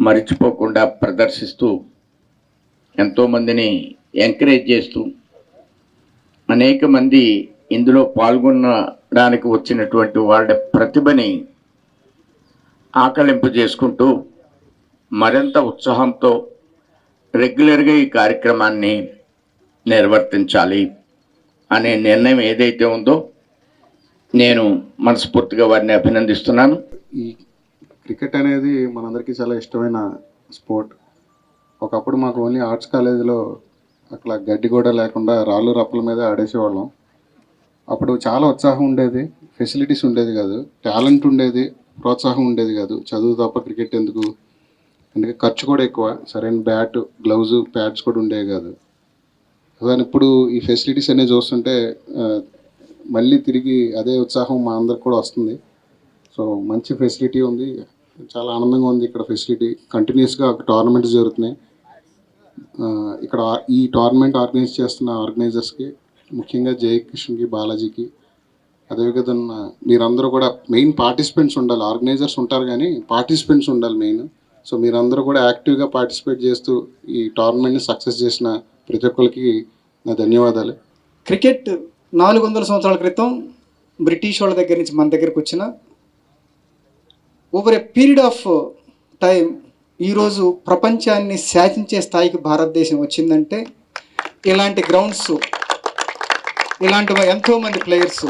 మరిచిపోకుండా ప్రదర్శిస్తూ ఎంతోమందిని ఎంకరేజ్ చేస్తూ అనేక మంది ఇందులో పాల్గొనడానికి వచ్చినటువంటి వాళ్ళ ప్రతిభని ఆకలింపు చేసుకుంటూ మరింత ఉత్సాహంతో రెగ్యులర్గా ఈ కార్యక్రమాన్ని నిర్వర్తించాలి అనే నిర్ణయం ఏదైతే ఉందో నేను మనస్ఫూర్తిగా వారిని అభినందిస్తున్నాను. ఈ క్రికెట్ అనేది మనందరికీ చాలా ఇష్టమైన స్పోర్ట్. ఒకప్పుడు మాకు ఓన్లీ ఆర్ట్స్ కాలేజీలో అట్లా గడ్డి కూడా లేకుండా రాళ్ళు రప్పల మీద ఆడేసేవాళ్ళం. అప్పుడు చాలా ఉత్సాహం ఉండేది, ఫెసిలిటీస్ ఉండేది కాదు, టాలెంట్ ఉండేది, ప్రోత్సాహం ఉండేది కాదు. చదువు తప్ప క్రికెట్ ఎందుకు, ఎందుకంటే ఖర్చు కూడా ఎక్కువ, సరైన బ్యాట్, గ్లౌజు, ప్యాడ్స్ కూడా ఉండేవి కాదు. కానీ ఇప్పుడు ఈ ఫెసిలిటీస్ అనేవి చూస్తుంటే మళ్ళీ తిరిగి అదే ఉత్సాహం మా అందరికి కూడా వస్తుంది. సో మంచి ఫెసిలిటీ ఉంది, చాలా ఆనందంగా ఉంది. ఇక్కడ ఫెసిలిటీ కంటిన్యూస్గా టోర్నమెంట్స్ జరుగుతున్నాయి. ఇక్కడ ఈ టోర్నమెంట్ ఆర్గనైజ్ చేస్తున్న ఆర్గనైజర్స్కి, ముఖ్యంగా జయకిషన్కి, బాలాజీకి, అదేవిధంగా మీరందరూ కూడా మెయిన్ పార్టిసిపెంట్స్ ఉండాలి. ఆర్గనైజర్స్ ఉంటారు కానీ పార్టిసిపెంట్స్ ఉండాలి మెయిన్. సో మీరందరూ కూడా యాక్టివ్గా పార్టిసిపేట్ చేస్తూ ఈ టోర్నమెంట్ని సక్సెస్ చేసిన ప్రతి ఒక్కరికి నా ధన్యవాదాలు. క్రికెట్ 400 సంవత్సరాల క్రితం బ్రిటిష్ వాళ్ళ దగ్గర నుంచి మన దగ్గరకు వచ్చిన over a period of time ఈరోజు ప్రపంచాన్ని శాసించే స్థాయికి భారతదేశం వచ్చిందంటే ఇలాంటి గ్రౌండ్స్, ఇలాంటి ఎంతోమంది ప్లేయర్స్.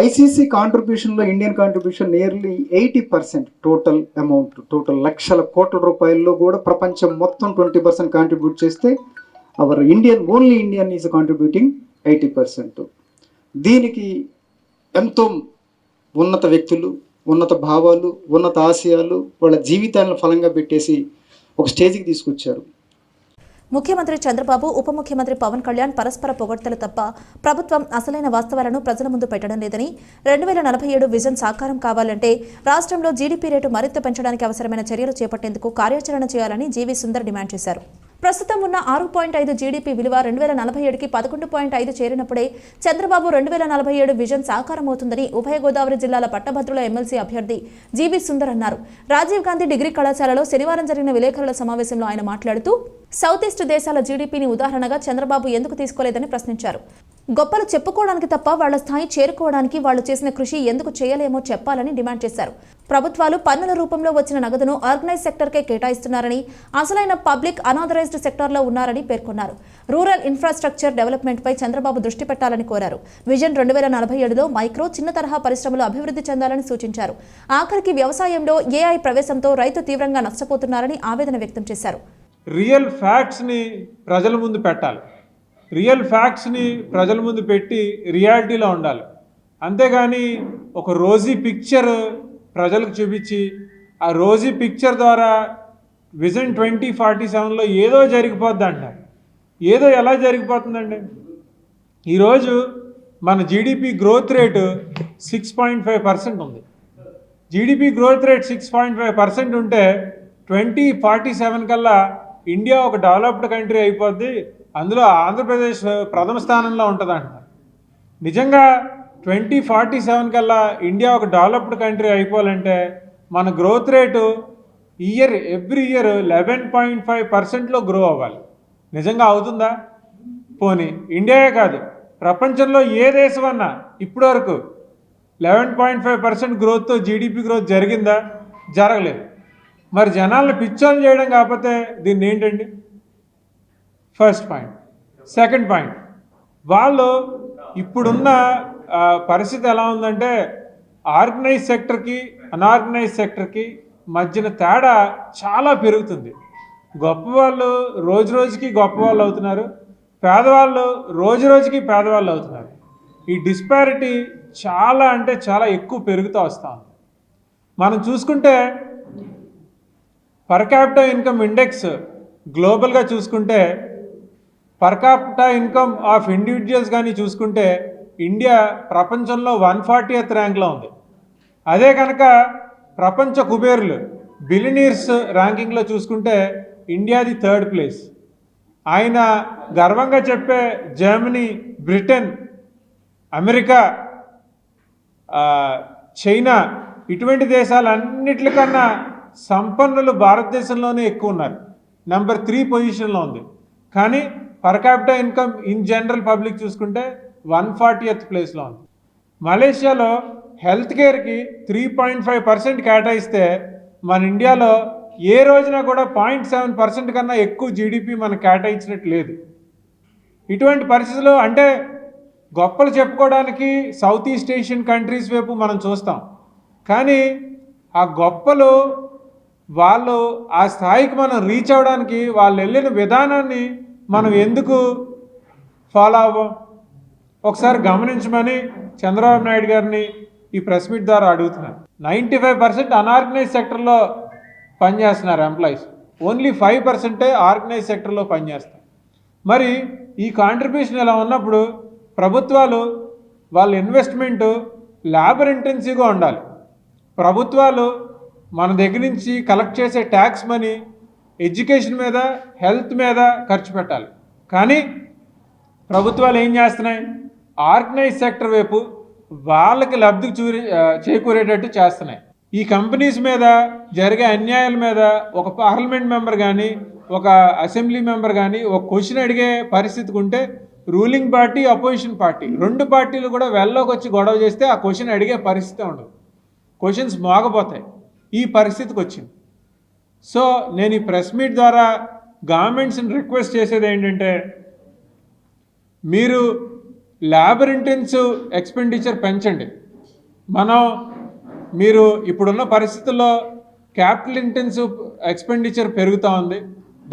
ఐసీసీ కాంట్రిబ్యూషన్లో Indian contribution nearly 80% total amount, total లక్షల కోట్ల రూపాయల్లో కూడా ప్రపంచం మొత్తం 20% కాంట్రిబ్యూట్ చేస్తే our Indian, only Indian is contributing 80%. దీనికి ఎంతో ఉన్నత వ్యక్తులు, ఉన్నత భావాలు, ఉన్నత ఆశయాలు, వాళ్ళ జీవితాలను ఫలంగా పెట్టేసి ఒక స్టేజ్కి తీసుకొచ్చారు. ముఖ్యమంత్రి చంద్రబాబు, ఉప ముఖ్యమంత్రి పవన్ కళ్యాణ్ పరస్పర పొగడ్తలు తప్ప ప్రభుత్వం అసలైన వాస్తవాలను ప్రజల ముందు పెట్టడం లేదని, 2047 విజన్ సాకారం కావాలంటే రాష్ట్రంలో జీడీపీ రేటు మరింత పెంచడానికి అవసరమైన చర్యలు చేపట్టేందుకు కార్యాచరణ చేయాలని జీవీ సుందర్ డిమాండ్ చేశారు. ప్రస్తుతం ఉన్న 6.5 జీడీపీ విలువ 2047కి 11.5 చేరినప్పుడే చంద్రబాబు 2047 విజన్ సాకారమవుతుందని ఉభయ గోదావరి జిల్లాల పట్టభద్రుల ఎమ్మెల్సీ అభ్యర్థి జీవీ సుందర్ అన్నారు. రాజీవ్ గాంధీ డిగ్రీ కళాశాలలో శనివారం జరిగిన విలేకరుల సమావేశంలో ఆయన మాట్లాడుతూ సౌత్ ఈస్ట్ దేశాల జీడీపీని ఉదాహరణగా చంద్రబాబు ఎందుకు తీసుకోలేదని ప్రశ్నించారు. గొప్పలు చెప్పుకోవడానికి తప్ప వాళ్ల స్థాయి చేరుకోవడానికి వాళ్లు చేసిన కృషి ఎందుకు చేయలేమో చెప్పాలని డిమాండ్ చేశారు. ప్రభుత్వాలు పన్నుల రూపంలో వచ్చిన నగదును ఆర్గనైజ్ సెక్టర్కే కేటాయిస్తున్నారని, అసలైన పబ్లిక్ అనాథరైజ్డ్ సెక్టార్లో ఉన్నారని పేర్కొన్నారు. రూరల్ ఇన్ఫ్రాస్ట్రక్చర్ డెవలప్మెంట్పై చంద్రబాబు దృష్టి పెట్టాలని కోరారు. విజన్ 2047లో మైక్రో, చిన్న తరహా పరిశ్రమలు అభివృద్ధి చెందాలని సూచించారు. ఆఖరికి వ్యవసాయంలో ఏఐ ప్రవేశంతో రైతు తీవ్రంగా నష్టపోతున్నారని ఆవేదన వ్యక్తం చేశారు. రియల్ ఫ్యాక్ట్స్ని ప్రజల ముందు పెట్టాలి. రియల్ ఫ్యాక్ట్స్ని ప్రజల ముందు పెట్టి రియాలిటీలో ఉండాలి. అంతేగాని ఒక రోజీ పిక్చర్ ప్రజలకు చూపించి ఆ రోజీ పిక్చర్ ద్వారా విజన్ 2047లో ఏదో జరిగిపోద్ది అంటారు. ఏదో ఎలా జరిగిపోతుందండి? ఈరోజు మన జీడిపి గ్రోత్ రేటు 6.5% ఉంది. జీడిపి గ్రోత్ రేట్ 6.5% ఉంటే 2047 కల్లా ఇండియా ఒక డెవలప్డ్ కంట్రీ అయిపోద్ది, అందులో ఆంధ్రప్రదేశ్ ప్రథమ స్థానంలో ఉంటుంది అంటారు. నిజంగా 2047 కల్లా ఇండియా ఒక డెవలప్డ్ కంట్రీ అయిపోవాలంటే మన గ్రోత్ రేటు ఎవ్రీ ఇయర్ 11.5%లో గ్రో అవ్వాలి. నిజంగా అవుతుందా? పోనీ ఇండియాయే కాదు, ప్రపంచంలో ఏ దేశం అన్నా ఇప్పటివరకు 11.5% గ్రోత్తో జీడిపి గ్రోత్ జరిగిందా? జరగలేదు. మరి జనాలను పిచ్చోలు చేయడం కాకపోతే దీన్ని ఏంటండి? First point. సెకండ్ పాయింట్, వాళ్ళు ఇప్పుడున్న పరిస్థితి ఎలా ఉందంటే ఆర్గనైజ్ సెక్టర్కి అనార్గనైజ్ సెక్టర్కి మధ్యన తేడా చాలా పెరుగుతుంది. గొప్పవాళ్ళు రోజు రోజుకి గొప్పవాళ్ళు అవుతున్నారు, పేదవాళ్ళు రోజు రోజుకి పేదవాళ్ళు అవుతున్నారు. ఈ డిస్పారిటీ చాలా అంటే చాలా ఎక్కువ పెరుగుతూ వస్తూ ఉంది. మనం చూసుకుంటే పర్ క్యాపిటా ఇన్కమ్ ఇండెక్స్ గ్లోబల్గా చూసుకుంటే per capita income of individuals కానీ చూసుకుంటే ఇండియా ప్రపంచంలో 140th ర్యాంక్లో ఉంది. అదే కనుక ప్రపంచ కుబేరులు బిలియనీర్స్ ర్యాంకింగ్లో చూసుకుంటే ఇండియాది 3rd ప్లేస్. ఆయన గర్వంగా చెప్పే జర్మనీ, బ్రిటన్, అమెరికా, చైనా ఇటువంటి దేశాలన్నిటికన్నా సంపన్నులు భారతదేశంలోనే ఎక్కువ ఉన్నారు. నెంబర్ 3 పొజిషన్లో ఉంది. కానీ per capita income in general public చూసుకుంటే 140th ప్లేస్లో ఉంది. మలేషియాలో హెల్త్ కేర్కి 3.5% కేటాయిస్తే మన ఇండియాలో ఏ రోజున కూడా 0.7% కన్నా ఎక్కువ జీడిపి మనం కేటాయించినట్టు లేదు. ఇటువంటి పరిస్థితుల్లో అంటే గొప్పలు చెప్పుకోవడానికి సౌత్ ఈస్ట్ ఏషియన్ కంట్రీస్ వైపు మనం చూస్తాం, కానీ ఆ గొప్పలు వాళ్ళు ఆ స్థాయికి మనం రీచ్ అవ్వడానికి వాళ్ళు వెళ్ళిన విధానాన్ని మనం ఎందుకు ఫాలో అవ్వం? ఒకసారి గమనించమని చంద్రబాబు నాయుడు గారిని ఈ ప్రెస్ మీట్ ద్వారా అడుగుతున్నారు. 95% అన్ఆర్గనైజ్ సెక్టర్లో పనిచేస్తున్నారు ఎంప్లాయీస్, ఓన్లీ 5% ఆర్గనైజ్ సెక్టర్లో పనిచేస్తారు. మరి ఈ కాంట్రిబ్యూషన్ ఇలా ఉన్నప్పుడు ప్రభుత్వాలు వాళ్ళ ఇన్వెస్ట్మెంటు లేబర్ ఇంటెన్సివ్గా ఉండాలి. ప్రభుత్వాలు మన దగ్గర నుంచి కలెక్ట్ చేసే ట్యాక్స్ మనీ ఎడ్యుకేషన్ మీద, హెల్త్ మీద ఖర్చు పెట్టాలి. కానీ ప్రభుత్వాలు ఏం చేస్తున్నాయి? ఆర్గనైజ్ సెక్టర్ వైపు వాళ్ళకి లబ్ధి చేకూరేటట్టు చేస్తున్నాయి. ఈ కంపెనీస్ మీద జరిగే అన్యాయాల మీద ఒక పార్లమెంట్ మెంబర్ కానీ ఒక అసెంబ్లీ మెంబర్ కానీ ఒక క్వశ్చన్ అడిగే పరిస్థితికి ఉంటే రూలింగ్ పార్టీ, అపోజిషన్ పార్టీ 2 పార్టీలు కూడా వెళ్ళలోకి వచ్చి గొడవ చేస్తే ఆ క్వశ్చన్ అడిగే పరిస్థితి ఉండదు. క్వశ్చన్స్ మోగపోతాయి. ఈ పరిస్థితికి వచ్చింది. సో నేను ఈ ప్రెస్ మీట్ ద్వారా గవర్నమెంట్స్ని రిక్వెస్ట్ చేసేది ఏంటంటే, మీరు లేబర్ ఇంటెన్సివ్ ఎక్స్పెండిచర్ పెంచండి. మీరు ఇప్పుడున్న పరిస్థితుల్లో క్యాపిటల్ ఇంటెన్సివ్ ఎక్స్పెండిచర్ పెరుగుతూ ఉంది.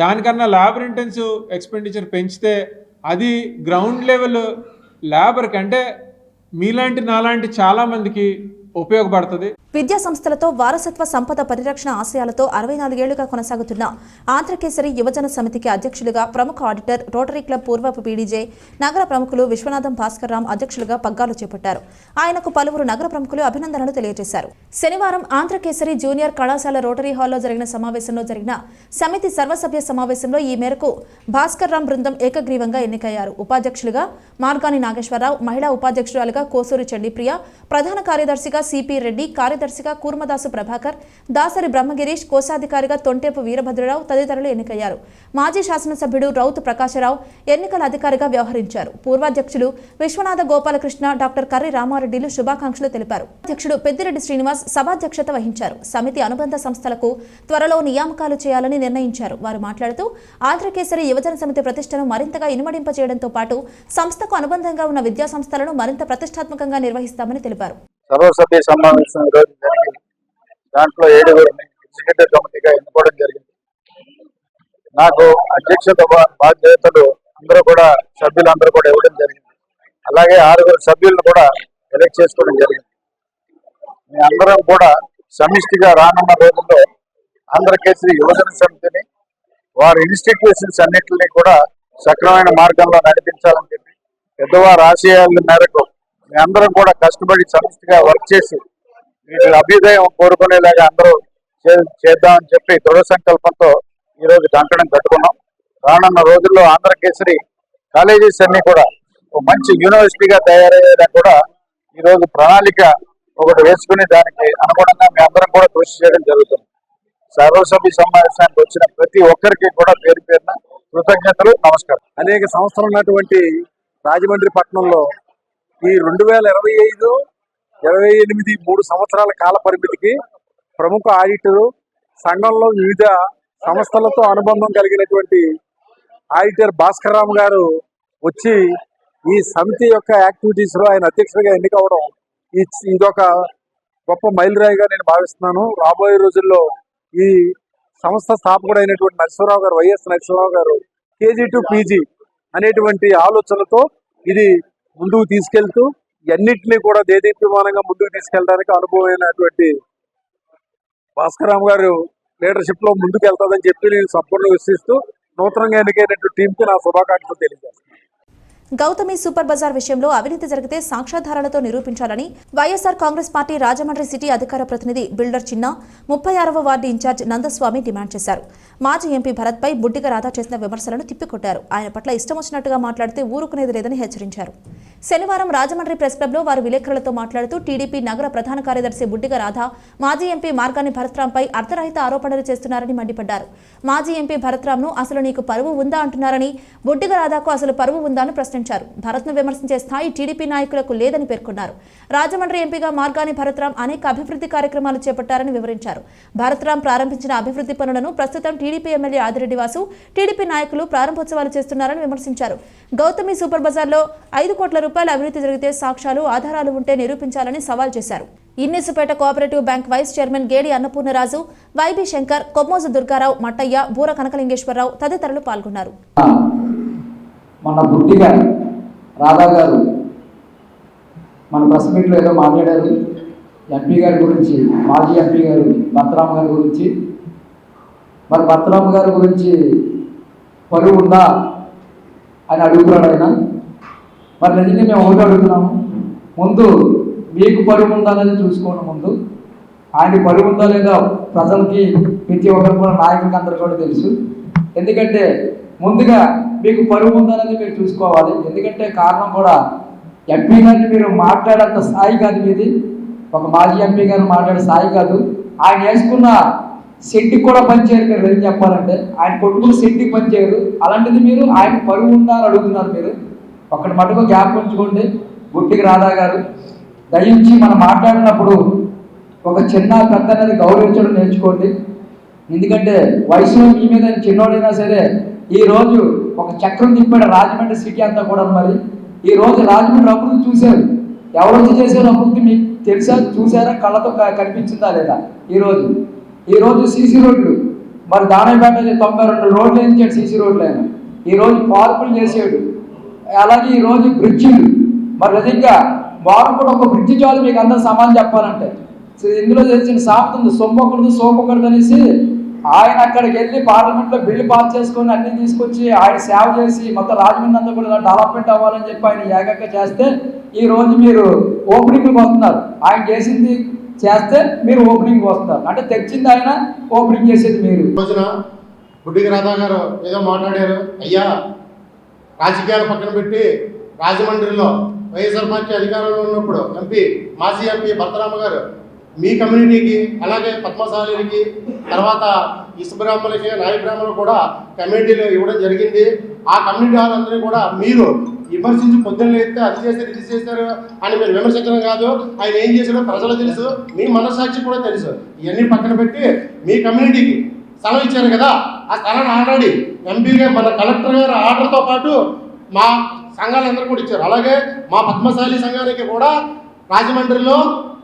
దానికన్నా లేబర్ ఇంటెన్సివ్ ఎక్స్పెండిచర్ పెంచితే అది గ్రౌండ్ లెవెల్ లేబర్కి, అంటే మీలాంటి నాలాంటి చాలామందికి ఉపయోగపడుతుంది. విద్యా సంస్థలతో వారసత్వ సంపద పరిరక్షణ ఆశయాలతో 64 ఏళ్లుగా కొనసాగుతున్న ఆంధ్రకేసరి యువజన సమితికి అధ్యక్షులుగా ప్రముఖ ఆడిటర్, రోటరీ క్లబ్ పూర్వపు పీడీజే, నగర ప్రముఖులు విశ్వనాథం భాస్కర్ రామ్ అధ్యక్షులుగా పగ్గాలు చేపట్టారు. ఆయనకు పలువురు నగర ప్రముఖులు అభినందనలు తెలియజేశారు. శనివారం ఆంధ్రకేసరి జూనియర్ కళాశాల రోటరీ హాల్లో జరిగిన సమావేశంలో జరిగిన సమితి సర్వసభ్య సమావేశంలో ఈ మేరకు భాస్కర్ రామ్ బృందం ఏకగ్రీవంగా ఎన్నికయ్యారు. ఉపాధ్యక్షులుగా మార్గాని నాగేశ్వరరావు, మహిళా ఉపాధ్యక్షురాలుగా కోసూరి చండీప్రియ, ప్రధాన కార్యదర్శిగా సిపి రెడ్డి, కార్యదర్శిగా కూర్మదాసు ప్రభాకర్, దాసరి బ్రహ్మగిరీష్, కోశాధికారిగా తొంటేపు వీరభద్రరావు తదితరులు ఎన్నికయ్యారు. మాజీ శాసనసభ్యుడు రౌతు ప్రకాశరావు ఎన్నికల అధికారిగా వ్యవహరించారు. పూర్వాధ్యక్షులు విశ్వనాథ గోపాలకృష్ణ, డాక్టర్ కర్రి రామారెడ్డిలు శుభాకాంక్షలు తెలిపారు. అధ్యక్షుడు పెద్దిరెడ్డి శ్రీనివాస్ సభాధ్యక్షత వహించారు. సమితి అనుబంధ సంస్థలకు త్వరలో నియామకాలు చేయాలని నిర్ణయించారు. వారు మాట్లాడుతూ ఆంధ్రకేసరి యువజన సమితి ప్రతిష్టను మరింతగా ఇనుమడింపచేయడంతో పాటు సంస్థకు అనుబంధంగా ఉన్న విద్యా సంస్థలను మరింత ప్రతిష్టాత్మకంగా నిర్వహిస్తామని తెలిపారు. సర్వసభ్య సమావేశం ఈరోజు జరిగి దాంట్లో 7గురిని ఎగ్జిక్యూటివ్ కమిటీగా ఎన్నుకోవడం జరిగింది. నాకు అధ్యక్షత బాధ్యతలు సభ్యులందరూ కూడా ఇవ్వడం జరిగింది. అలాగే 6 సభ్యులను కూడా ఎలక్ట్ చేసుకోవడం జరిగింది. మీ అందరం కూడా సమిష్టిగా రానున్న రోజుల్లో ఆంధ్రకేసరి యువజన సమితిని వారి ఇన్స్టిట్యూషన్స్ అన్నింటినీ కూడా సక్రమైన మార్గంలో నడిపించాలని చెప్పి పెద్దవారి ఆశయాల మేరకు మీ అందరం కూడా కష్టపడి సమిష్టిగా వర్క్ చేసి వీటి అభ్యుదయం కోరుకునేలాగా అందరూ చేద్దామని చెప్పి దృఢ సంకల్పంతో ఈరోజు కంకణం కట్టుకున్నాం. రానున్న రోజుల్లో ఆంధ్రకేసరి కాలేజెస్ అన్ని కూడా ఒక మంచి యూనివర్సిటీగా తయారయ్యేలా కూడా ఈరోజు ప్రణాళిక ఒకటి వేసుకుని దానికి అనుగుణంగా మీ అందరం కూడా కృషి చేయడం జరుగుతుంది. సర్వసభ్య సమావేశానికి వచ్చిన ప్రతి ఒక్కరికి కూడా పేరు పేరున కృతజ్ఞతలు, నమస్కారం. అనేక సంవత్సరాలు ఉన్నటువంటి రాజమండ్రి పట్టణంలో ఈ 2025, 28 3 సంవత్సరాల కాల పరిమితికి ప్రముఖ ఆడిటరు, సంఘంలో వివిధ సంస్థలతో అనుబంధం కలిగినటువంటి ఆడిటర్ భాస్కర్ రామ్ గారు వచ్చి ఈ సమితి యొక్క యాక్టివిటీస్ లో ఆయన అధ్యక్షుడిగా ఎన్నికవడం ఇదొక గొప్ప మైలురాయిగా నేను భావిస్తున్నాను. రాబోయే రోజుల్లో ఈ సంస్థ స్థాపకుడైనటువంటి నరసింహరావు గారు, వైఎస్ నరసింహరావు గారు కేజీ టు పీజీ అనేటువంటి ఆలోచనలతో ఇది ముందుకు తీసుకెళ్తూ అన్నింటినీ కూడా దేదీప్యమానంగా ముందుకు తీసుకెళ్ళడానికి అనుభవమైనటువంటి భాస్కర్ రామ్ గారు లీడర్షిప్ లో ముందుకు వెళ్తాదని చెప్పి నేను సంపూర్ణంగా విశ్వసిస్తూ నూతనంగా ఎన్నికైనటువంటి టీంకి నా శుభాకాంక్షలు తెలియజేస్తాను. గౌతమి సూపర్ బజార్ విషయంలో అవినీతి జరిగితే సాక్ష్యాధారాలతో నిరూపించాలని వైఎస్ఆర్ కాంగ్రెస్ పార్టీ రాజమండ్రి సిటీ అధికార ప్రతినిధి బిల్డర్ చిన్న 36వ వార్డు ఇన్ఛార్జ్ నందస్వామి డిమాండ్ చేశారు. మాజీ ఎంపీ భరత్ పై బుడ్డిగ రాధా చేసిన విమర్శలను తిప్పికొట్టారు. ఆయన పట్ల ఇష్టం వచ్చినట్టుగా మాట్లాడితే ఊరుకునేది లేదని హెచ్చరించారు. శనివారం రాజమండ్రి ప్రెస్ క్లబ్లో వారు విలేకరులతో మాట్లాడుతూ టీడీపీ నగర ప్రధాన కార్యదర్శి బుడ్డిగ రాధా మాజీ ఎంపీ మార్గాని భరత్రాంపై అర్ధరహిత ఆరోపణలు చేస్తున్నారని మండిపడ్డారు. మాజీ ఎంపీ భరత్రాంను అసలు నీకు పరువు ఉందా అంటున్నారని, బుడ్డిగ రాధాకు అసలు పరువు ఉందా అని ప్రశ్నించారు. భరత్ను విమర్శించే స్థాయి టీడీపీ నాయకులకు లేదని పేర్కొన్నారు. రాజమండ్రి ఎంపీగా మార్గాని భరత్రాం అనేక అభివృద్ధి కార్యక్రమాలు చేపట్టారని వివరించారు. భరత్రాం ప్రారంభించిన అభివృద్ధి పనులను ప్రస్తుతం TDP MLA Adireddy Vasu, TDP నాయకులు ప్రారంభోత్సవాలు చేస్తున్నారని విమర్శించారు. గౌతమి సూపర్ బజార్లో 5 కోట్ల రూపాయల అవినీతి జరిగితే సాక్ష్యాలు, ఆధారాలు ఉంటే నిరూపించాలని సవాల్ చేశారు. Innisupeta cooperative bank vice chairman గేడి Annapurnaraju, YB Shankar, Kommoju Durgarao, Mattaiah, బూర కనకలింగేశ్వరరావు తదితరులు పాల్గొన్నారు. మన బుడ్డిగా రాధా గారు మన ప్రెస్ మీట్లో ఏదో మాట్లాడారు ఎంపీ గారి గురించి, మాజీ ఎంపీ గారు భరత్రామ గారి గురించి. మరి భరత్రామ గారి గురించి పరువు ఉందా అని అడుగుతున్నాడు ఆయన. మరి నిజంగా మేము ఒకటి అడుగుతున్నాము, ముందు మీకు పరువు ఉందా అనేది చూసుకోండి. ముందు ఆయన పరువు ఉందా లేదా ప్రజలకి, ప్రతి ఒక్కరు కూడా నాయకులకి అందరూ కూడా తెలుసు. ఎందుకంటే ముందుగా మీకు పరువు ఉందనేది మీరు చూసుకోవాలి. ఎందుకంటే కారణం కూడా ఎంపీ గారిని మీరు మాట్లాడేంత స్థాయి కాదు మీది, ఒక మాజీ ఎంపీ గారిని మాట్లాడే స్థాయి కాదు. ఆయన వేసుకున్న సెట్టికి కూడా పనిచేయరు. మీరు ఏం చెప్పాలంటే ఆయన కొట్టుకున్న సెట్టికి పనిచేయరు. అలాంటిది మీరు ఆయన పరువు ఉందా అని అడుగుతున్నారు. మీరు ఒకటి మటుకు గ్యాప్ ఉంచుకోండి. బుడ్డిగ రాధా గారు దయించి మనం మాట్లాడినప్పుడు ఒక చిన్న పెద్ద అనేది గౌరవించడం నేర్చుకోండి. ఎందుకంటే వయసులో మీ మీద చిన్నోడైనా సరే ఈరోజు ఒక చక్రం తిప్పాడు రాజమండ్రి సిటీ అంతా కూడా. మరి ఈరోజు రాజమండ్రి అభివృద్ధి చూశారు. ఎవరు వచ్చి చేశారు అభివృద్ధి మీకు తెలుసా? చూసారా? కళ్ళతో కనిపించిందా లేదా? ఈరోజు సీసీ రోడ్లు మరి దానపేట 92 రోడ్లు వేయించాడు సీసీ రోడ్లు. ఆయన ఈరోజు పార్కులు చేసాడు. అలాగే ఈరోజు బ్రిడ్జిలు మరి నిజంగా వారు కూడా ఒక బ్రిడ్జి చాలు మీకు అందరూ సమానం చెప్పాలంటే. ఇందులో తెలిసిన సామెత ఉంది, సొమ్మొకూడదు సోపకూడదు అనేసి. ఆయన అక్కడికి వెళ్ళి పార్లమెంట్లో బిల్లు పాస్ చేసుకొని అన్ని తీసుకొచ్చి ఆయన సేవ చేసి మొత్తం రాజమండ్రి అంతా కూడా డెవలప్మెంట్ అవ్వాలని చెప్పి ఆయన ఏకంగా చేస్తే ఈరోజు మీరు ఓపెనింగ్కి వస్తున్నారు. ఆయన చేసింది చేస్తే మీరు ఓపెనింగ్కి వస్తున్నారు. అంటే తెచ్చింది ఆయన, ఓపెనింగ్ చేసేది మీరు. రోజున బుడ్డిగ రాధా గారు ఏదో మాట్లాడారు. అయ్యా, రాజకీయాలు పక్కన పెట్టి రాజమండ్రిలో వైఎస్ఆర్ పార్టీ అధికారంలో ఉన్నప్పుడు మాజీ ఎంపీ భరతరామ గారు మీ కమ్యూనిటీకి, అలాగే పద్మశాలికి, తర్వాత ఇసుబ్రాహ్మణులకి, నాయ బ్రాహ్మణులు కూడా కమ్యూనిటీలు ఇవ్వడం జరిగింది. ఆ కమ్యూనిటీ వాళ్ళందరినీ కూడా మీరు విమర్శించి పొద్దున్న ఎత్తే అది చేశారు ఇది చేశారు అని మీరు విమర్శించడం కాదు. ఆయన ఏం చేశాడో ప్రజలకు తెలుసు, మీ మనస్సాక్షి కూడా తెలుసు. ఇవన్నీ పక్కన పెట్టి మీ కమ్యూనిటీకి స్థలం ఇచ్చారు కదా, ఆ స్థలాన్ని ఆల్రెడీ ఎంపీగా మన కలెక్టర్ గారు ఆర్డర్తో పాటు మా సంఘాలందరూ కూడా ఇచ్చారు. అలాగే మా పద్మశాలి సంఘానికి కూడా రాజమండ్రిలో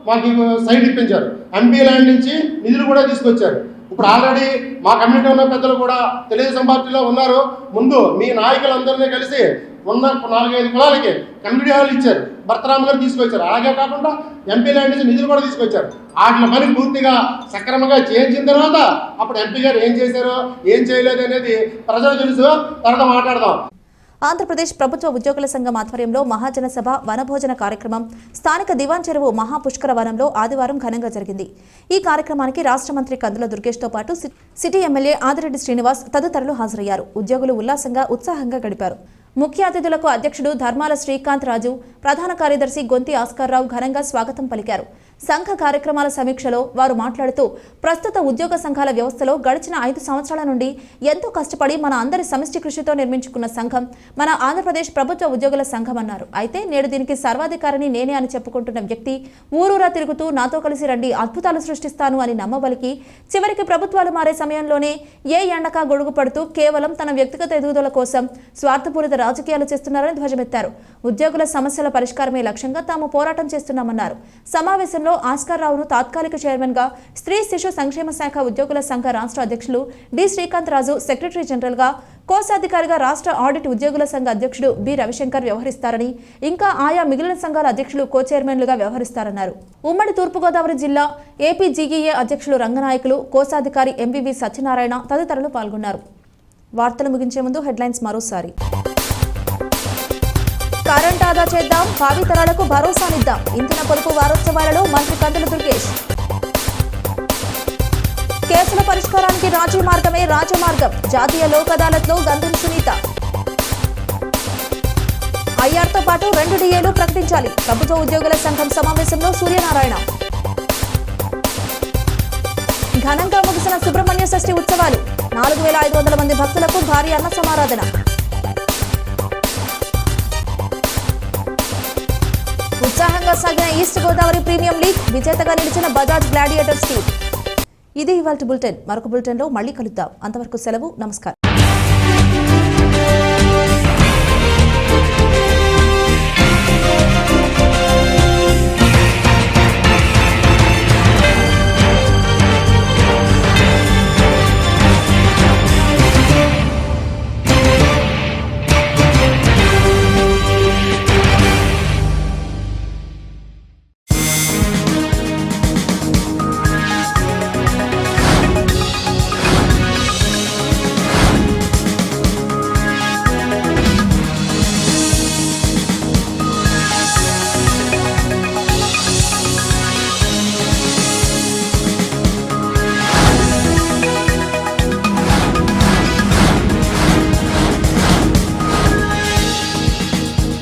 మాకు సైట్ ఇప్పించారు. ఎంపీ ల్యాండ్ నుంచి నిధులు కూడా తీసుకొచ్చారు. ఇప్పుడు ఆల్రెడీ మా కమ్యూనిటీ ఉన్న పెద్దలు కూడా తెలుగుదేశం పార్టీలో ఉన్నారు. ముందు మీ నాయకులందరినీ కలిసి ఉన్న 4-5 కులాలకి కమ్యూనిటీ హాల్ ఇచ్చారు, భరతరామ్ గారు తీసుకొచ్చారు. అలాగే కాకుండా ఎంపీ ల్యాండ్ నుంచి నిధులు కూడా తీసుకొచ్చారు. వాటి పని పూర్తిగా సక్రమంగా చేయించిన తర్వాత అప్పుడు ఎంపీ గారు ఏం చేశారో ఏం చేయలేదు అనేది ప్రజలు తెలుసు, తర్వాత మాట్లాడదాం. ఆంధ్రప్రదేశ్ ప్రభుత్వ ఉద్యోగుల సంఘం ఆధ్వర్యంలో మహాజన సభ వనభోజన కార్యక్రమం స్థానిక దివాన్ చెరువు మహాపుష్కర వనంలో ఆదివారం ఘనంగా జరిగింది. ఈ కార్యక్రమానికి రాష్ట్ర మంత్రి కందుల దుర్గేష్తో పాటు సిటీ ఎమ్మెల్యే ఆదిరెడ్డి శ్రీనివాస్ తదితరులు హాజరయ్యారు. ఉద్యోగులు ఉల్లాసంగా ఉత్సాహంగా గడిపారు. ముఖ్య అతిథులకు అధ్యక్షుడు ధర్మాల శ్రీకాంత్ రాజు, ప్రధాన కార్యదర్శి గొంతి ఆస్కార్రావు ఘనంగా స్వాగతం పలికారు. సంఘ కార్యక్రమాల సమీక్షలో వారు మాట్లాడుతూ ప్రస్తుత ఉద్యోగ సంఘాల వ్యవస్థలో గడిచిన 5 సంవత్సరాల నుండి ఎంతో కష్టపడి మన అందరి సమిష్టి కృషితో నిర్మించుకున్న సంఘం మన ఆంధ్రప్రదేశ్ ప్రభుత్వ ఉద్యోగుల సంఘం అన్నారు. అయితే నేడు దీనికి సర్వాధికారిని నేనే అని చెప్పుకుంటున్న వ్యక్తి ఊరూరా తిరుగుతూ నాతో కలిసి రండి అద్భుతాలు సృష్టిస్తాను అని నమ్మబలికి చివరికి ప్రభుత్వాలు మారే సమయంలోనే ఏ ఎండక గొడుగు పడుతూ కేవలం తన వ్యక్తిగత ఎదుగుదల కోసం స్వార్థపూరిత రాజకీయాలు చేస్తున్నారని ధ్వజమెత్తారు. ఉద్యోగుల సమస్యల పరిష్కారమే లక్ష్యంగా తాము పోరాటం చేస్తున్నామన్నారు. సమావేశంలో ఆస్కార్ రావును తాత్కాలిక చైర్మన్ గా, స్త్రీ శిశు సంక్షేమ శాఖ ఉద్యోగుల సంఘ రాష్ట్ర అధ్యక్షులు డి శ్రీకాంత్ రాజు, సెక్రటరీ జనరల్ గా, కోశాధికారిగా రాష్ట్ర ఆడిట్ ఉద్యోగుల సంఘ అధ్యక్షుడు బి రవిశంకర్ వ్యవహరిస్తారని, ఇంకా ఆయా మిగిలిన సంఘాల అధ్యక్షులు కో చైర్మన్లుగా వ్యవహరిస్తారన్నారు. ఉమ్మడి తూర్పుగోదావరి జిల్లా ఏపీజీఈఏ అధ్యక్షులు రంగనాయకులు, కోశాధికారి ఎంవివి సత్యనారాయణ తదితరులు పాల్గొన్నారు. వార్తలు ముగించే ముందు హెడ్లైన్స్ మరోసారి. కరెంట్ ఆదా చేద్దాం, భావి తరాలకు భరోసానిద్దాం. ఇంధన పొదుపు వారోత్సవాలలో మంత్రి కందుల దుర్గేష్. కేసుల పరిష్కారానికి రాజీ మార్గమే రాజమార్గం. జాతీయ లోక్ అదాలత్లో గంధం సునీత. ఐఆర్తో పాటు 2 డిఏలు ప్రకటించాలి. ప్రభుత్వ ఉద్యోగుల సంఘం సమావేశంలో సూర్యనారాయణ. ఘనంగా ముగిసిన సుబ్రహ్మణ్య షష్ఠి ఉత్సవాలు. 4500 మంది భక్తులకు భారీ అన్న సమారాధన. ఉత్సాహంగా సాగిన ఈస్ట్ గోదావరి ప్రీమియం లీగ్, విజేతగా నిలిచిన బజాజ్ గ్లాడియేటర్స్ టీం. ఇది ఇవాల్టి బులెటిన్. మరొక బులెటిన్లో మళ్ళీ కలుద్దాం. అంతవరకు సెలవు. నమస్కారం.